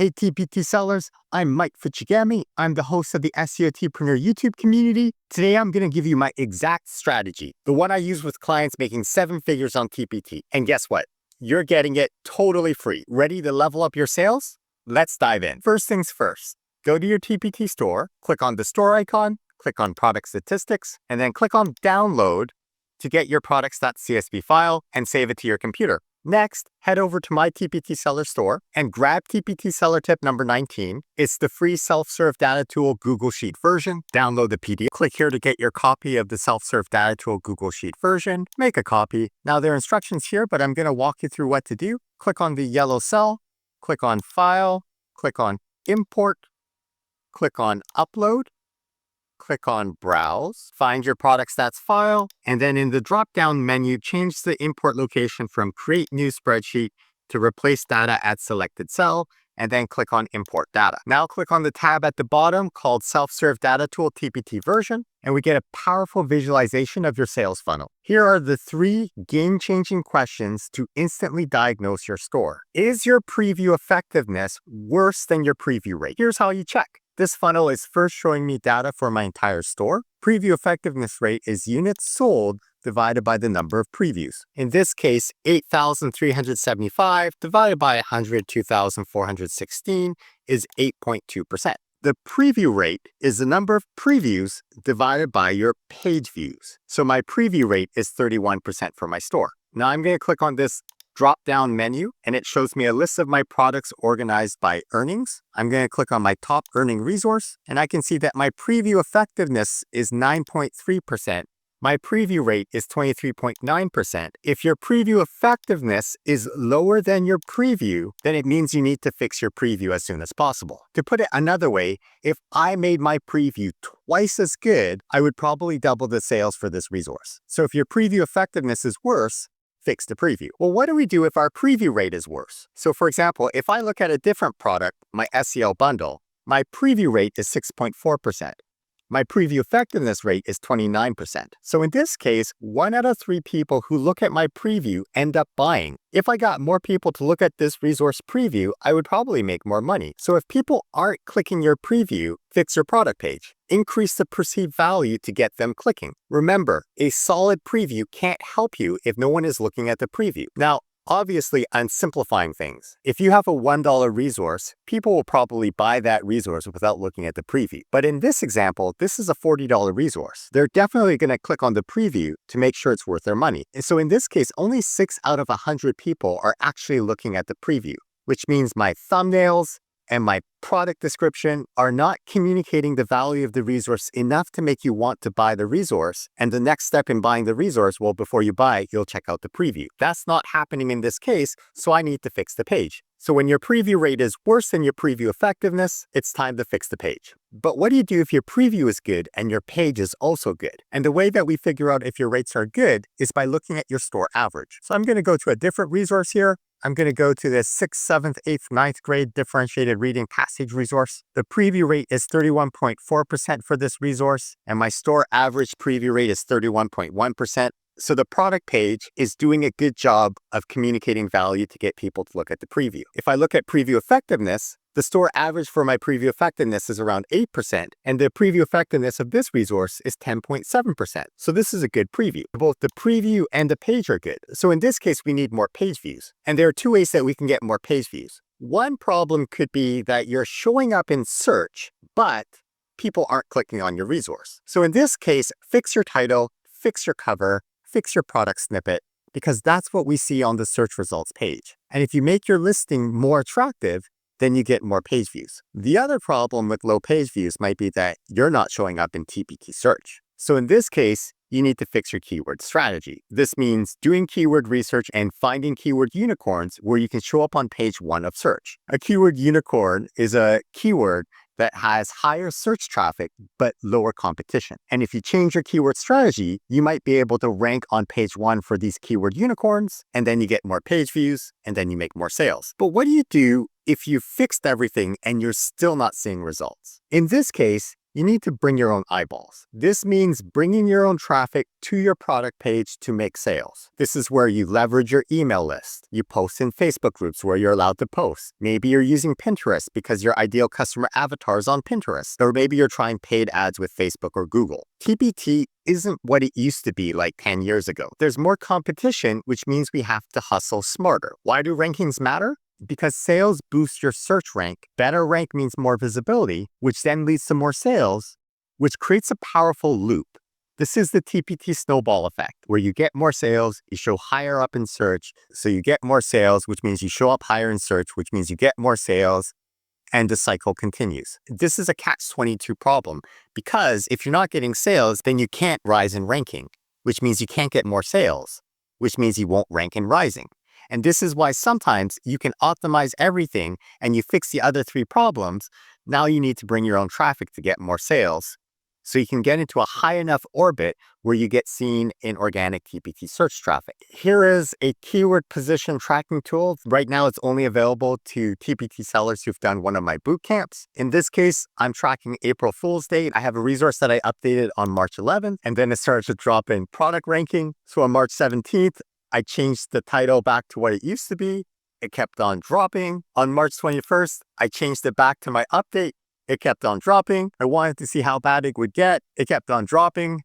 Hey TPT sellers, I'm Mike Fuchigami. I'm the host of the SEOTpreneur YouTube community. Today I'm going to give you my exact strategy, the one I use with clients making 7 figures on TPT. And guess what? You're getting it totally free. Ready to level up your sales? Let's dive in. First things first, go to your TPT store, click on the store icon, click on product statistics, and then click on download to get your products.csv file and save it to your computer. Next, head over to my TPT Seller store and grab TPT Seller Tip number 19. It's the free self-serve data tool Google Sheet version. Download the PDF. Click here to get your copy of the self-serve data tool Google Sheet version. Make a copy. Now there are instructions here, but I'm going to walk you through what to do. Click on the yellow cell, click on File, click on Import, click on Upload. Click on Browse, find your product stats file, and then in the drop-down menu, change the import location from Create New Spreadsheet to Replace Data at Selected Cell, and then click on Import Data. Now click on the tab at the bottom called Self-Serve Data Tool TPT version, and we get a powerful visualization of your sales funnel. Here are the 3 game-changing questions to instantly diagnose your store. Is your preview effectiveness worse than your preview rate? Here's how you check. This funnel is first showing me data for my entire store. Preview effectiveness rate is units sold divided by the number of previews. In this case, 8,375 divided by 102,416 is 8.2%. The preview rate is the number of previews divided by your page views. So my preview rate is 31% for my store. Now I'm going to click on this drop-down menu, and it shows me a list of my products organized by earnings. I'm going to click on my top earning resource, and I can see that my preview effectiveness is 9.3%. My preview rate is 23.9%. If your preview effectiveness is lower than your preview, then it means you need to fix your preview as soon as possible. To put it another way, if I made my preview twice as good, I would probably double the sales for this resource. So if your preview effectiveness is worse, fix the preview. Well, what do we do if our preview rate is worse? So for example, if I look at a different product, my SEL bundle, my preview rate is 6.4%. My preview effectiveness rate is 29%. So in this case, 1 out of 3 people who look at my preview end up buying. If I got more people to look at this resource preview, I would probably make more money. So if people aren't clicking your preview, fix your product page. Increase the perceived value to get them clicking. Remember, a solid preview can't help you if no one is looking at the preview. Now, obviously, I'm simplifying things. If you have a $1 resource, people will probably buy that resource without looking at the preview. But in this example, this is a $40 resource. They're definitely going to click on the preview to make sure it's worth their money. And so in this case, only 6 out of 100 people are actually looking at the preview, which means my thumbnails and my product description are not communicating the value of the resource enough to make you want to buy the resource. And the next step in buying the resource, well, before you buy, you'll check out the preview. That's not happening in this case, so I need to fix the page. So when your preview rate is worse than your preview effectiveness, it's time to fix the page. But what do you do if your preview is good and your page is also good? And the way that we figure out if your rates are good is by looking at your store average. So I'm going to go to a different resource here. I'm going to go to the 6th, 7th, 8th, 9th grade differentiated reading passage resource. The preview rate is 31.4% for this resource, and my store average preview rate is 31.1%. So the product page is doing a good job of communicating value to get people to look at the preview. If I look at preview effectiveness, the store average for my preview effectiveness is around 8%, and the preview effectiveness of this resource is 10.7%. So this is a good preview. Both the preview and the page are good. So in this case, we need more page views. And there are 2 ways that we can get more page views. One problem could be that you're showing up in search, but people aren't clicking on your resource. So in this case, fix your title, fix your cover, fix your product snippet, because that's what we see on the search results page. And if you make your listing more attractive, then you get more page views. The other problem with low page views might be that you're not showing up in TPT search. So in this case, you need to fix your keyword strategy. This means doing keyword research and finding keyword unicorns where you can show up on page 1 of search. A keyword unicorn is a keyword that has higher search traffic but lower competition. And if you change your keyword strategy, you might be able to rank on page 1 for these keyword unicorns, and then you get more page views, and then you make more sales. But what do you do if you fixed everything and you're still not seeing results? In this case, You need to bring your own eyeballs. This means bringing your own traffic to your product page to make sales. This is where you leverage your email list. You post in Facebook groups where you're allowed to post. Maybe you're using Pinterest because your ideal customer avatar is on Pinterest. Or maybe you're trying paid ads with Facebook or Google. TPT isn't what it used to be like 10 years ago. There's more competition, which means we have to hustle smarter. Why do rankings matter? Because sales boost your search rank. Better rank means more visibility, which then leads to more sales, which creates a powerful loop. This is the TPT snowball effect, where you get more sales, you show higher up in search, so you get more sales, which means you show up higher in search, which means you get more sales, and the cycle continues. This is a catch-22 problem, because if you're not getting sales, then you can't rise in ranking, which means you can't get more sales, which means you won't rank in rising. And this is why sometimes you can optimize everything and you fix the other three problems. Now you need to bring your own traffic to get more sales, so you can get into a high enough orbit where you get seen in organic TPT search traffic. Here is a keyword position tracking tool. Right now, it's only available to TPT sellers who've done one of my boot camps. In this case, I'm tracking April Fool's Day. I have a resource that I updated on March 11th, and then it started to drop in product ranking. So on March 17th, I changed the title back to what it used to be. It kept on dropping. On March 21st, I changed it back to my update. It kept on dropping. I wanted to see how bad it would get. It kept on dropping.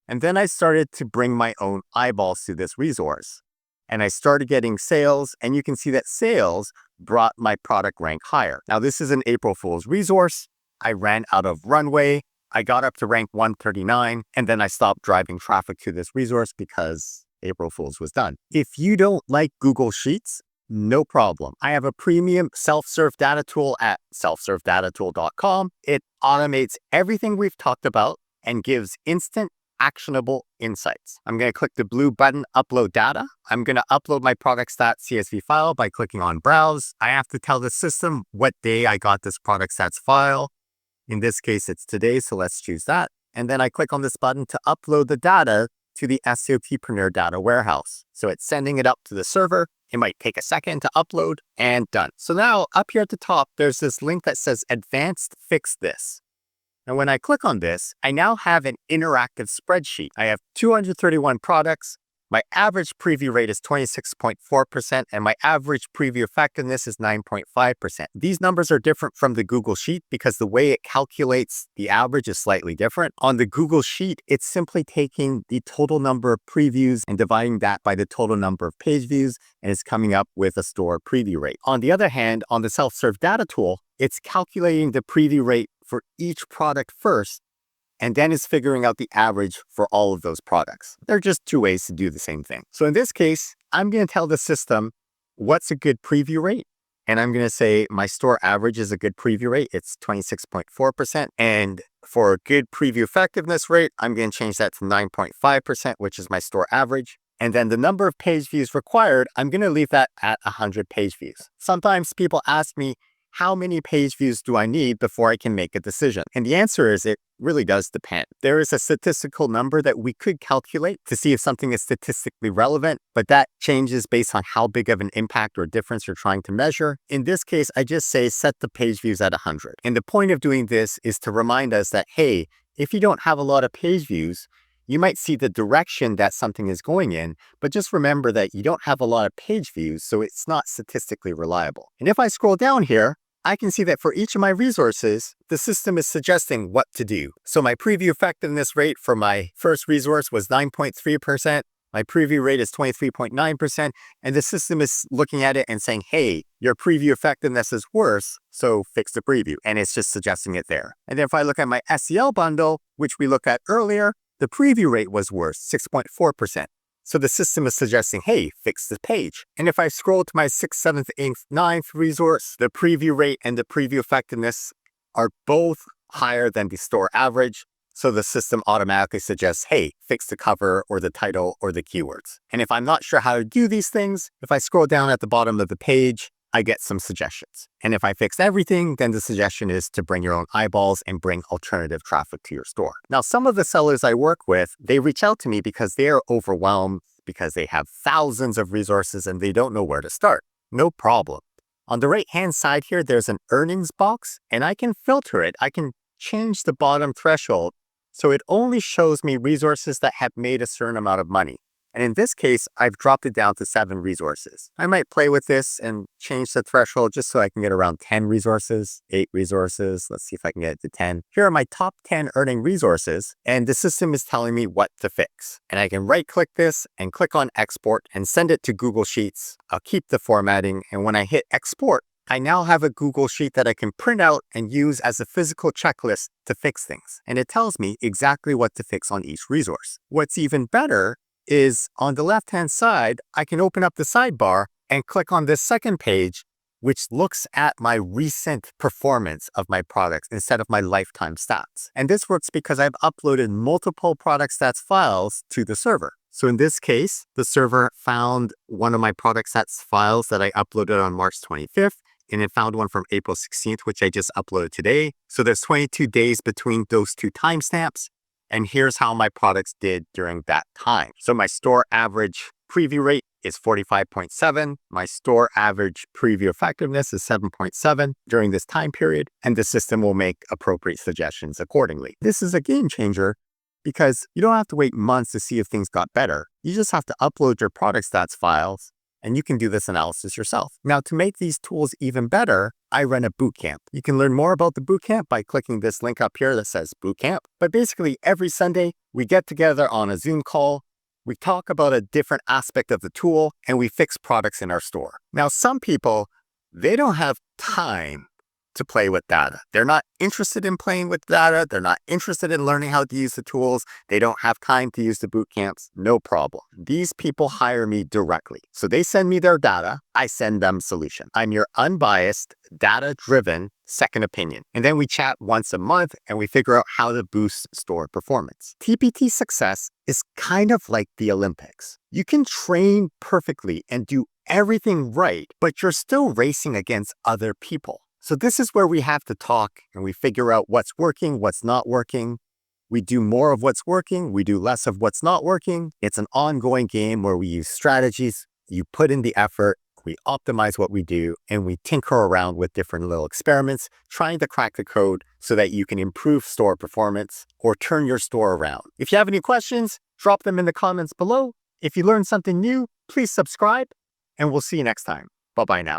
And then I started to bring my own eyeballs to this resource. And I started getting sales, and you can see that sales brought my product rank higher. Now, this is an April Fool's resource. I ran out of runway. I got up to rank 139, and then I stopped driving traffic to this resource because April Fool's was done. If you don't like Google Sheets, no problem. I have a premium self-serve data tool at selfservedatatool.com. It automates everything we've talked about and gives instant actionable insights. I'm going to click the blue button, upload data. I'm going to upload my product stats CSV file by clicking on browse. I have to tell the system what day I got this product stats file. In this case, it's today, so let's choose that. And then I click on this button to upload the data to the SEOTpreneur data warehouse. So it's sending it up to the server. It might take a second to upload, and done. So now up here at the top, there's this link that says Advanced Fix This. And when I click on this, I now have an interactive spreadsheet. I have 231 products. My average preview rate is 26.4%, and my average preview effectiveness is 9.5%. These numbers are different from the Google Sheet because the way it calculates the average is slightly different. On the Google Sheet, it's simply taking the total number of previews and dividing that by the total number of page views, and it's coming up with a store preview rate. On the other hand, on the self-serve data tool, it's calculating the preview rate for each product first, and then it's figuring out the average for all of those products. There are just two ways to do the same thing. So in this case, I'm going to tell the system what's a good preview rate. And I'm going to say my store average is a good preview rate. It's 26.4%. And for a good preview effectiveness rate, I'm going to change that to 9.5%, which is my store average. And then the number of page views required, I'm going to leave that at 100 page views. Sometimes people ask me, how many page views do I need before I can make a decision? And the answer is it really does depend. There is a statistical number that we could calculate to see if something is statistically relevant, but that changes based on how big of an impact or difference you're trying to measure. In this case, I just say set the page views at 100. And the point of doing this is to remind us that, hey, if you don't have a lot of page views, you might see the direction that something is going in, but just remember that you don't have a lot of page views, so it's not statistically reliable. And if I scroll down here, I can see that for each of my resources, the system is suggesting what to do. So my preview effectiveness rate for my first resource was 9.3%. My preview rate is 23.9%. And the system is looking at it and saying, hey, your preview effectiveness is worse, so fix the preview. And it's just suggesting it there. And then if I look at my SEL bundle, which we looked at earlier, the preview rate was worse, 6.4%. So the system is suggesting, hey, fix this page. And if I scroll to my 6th, 7th, 8th, 9th resource, the preview rate and the preview effectiveness are both higher than the store average. So the system automatically suggests, hey, fix the cover or the title or the keywords. And if I'm not sure how to do these things, if I scroll down at the bottom of the page, I get some suggestions. And if I fix everything, then the suggestion is to bring your own eyeballs and bring alternative traffic to your store. Now, some of the sellers I work with, they reach out to me because they are overwhelmed because they have thousands of resources and they don't know where to start. No problem. On the right-hand side here, there's an earnings box, and I can filter it. I can change the bottom threshold so it only shows me resources that have made a certain amount of money. And in this case, I've dropped it down to 7 resources. I might play with this and change the threshold just so I can get around 10 resources, 8 resources. Let's see if I can get it to 10. Here are my top 10 earning resources, and the system is telling me what to fix. And I can right-click this and click on Export and send it to Google Sheets. I'll keep the formatting, and when I hit Export, I now have a Google Sheet that I can print out and use as a physical checklist to fix things. And it tells me exactly what to fix on each resource. What's even better is on the left-hand side, I can open up the sidebar and click on this second page, which looks at my recent performance of my products instead of my lifetime stats. And this works because I've uploaded multiple product stats files to the server. So in this case, the server found one of my product stats files that I uploaded on March 25th, and it found one from April 16th, which I just uploaded today. So there's 22 days between those two timestamps. And here's how my products did during that time. So my store average preview rate is 45.7. My store average preview effectiveness is 7.7 during this time period, and the system will make appropriate suggestions accordingly. This is a game changer because you don't have to wait months to see if things got better. You just have to upload your product stats files, and you can do this analysis yourself. Now, to make these tools even better, I run a bootcamp. You can learn more about the bootcamp by clicking this link up here that says bootcamp. But basically, every Sunday, we get together on a Zoom call. We talk about a different aspect of the tool, and we fix products in our store. Now, some people, they don't have time to play with data. They're not interested in playing with data. They're not interested in learning how to use the tools. They don't have time to use the boot camps. No problem. These people hire me directly. So they send me their data. I send them solution. I'm your unbiased, data-driven second opinion. And then we chat once a month and we figure out how to boost store performance. TPT success is kind of like the Olympics. You can train perfectly and do everything right, but you're still racing against other people. So this is where we have to talk and we figure out what's working, what's not working. We do more of what's working, we do less of what's not working. It's an ongoing game where we use strategies, you put in the effort, we optimize what we do, and we tinker around with different little experiments, trying to crack the code so that you can improve store performance or turn your store around. If you have any questions, drop them in the comments below. If you learned something new, please subscribe, and we'll see you next time. Bye-bye now.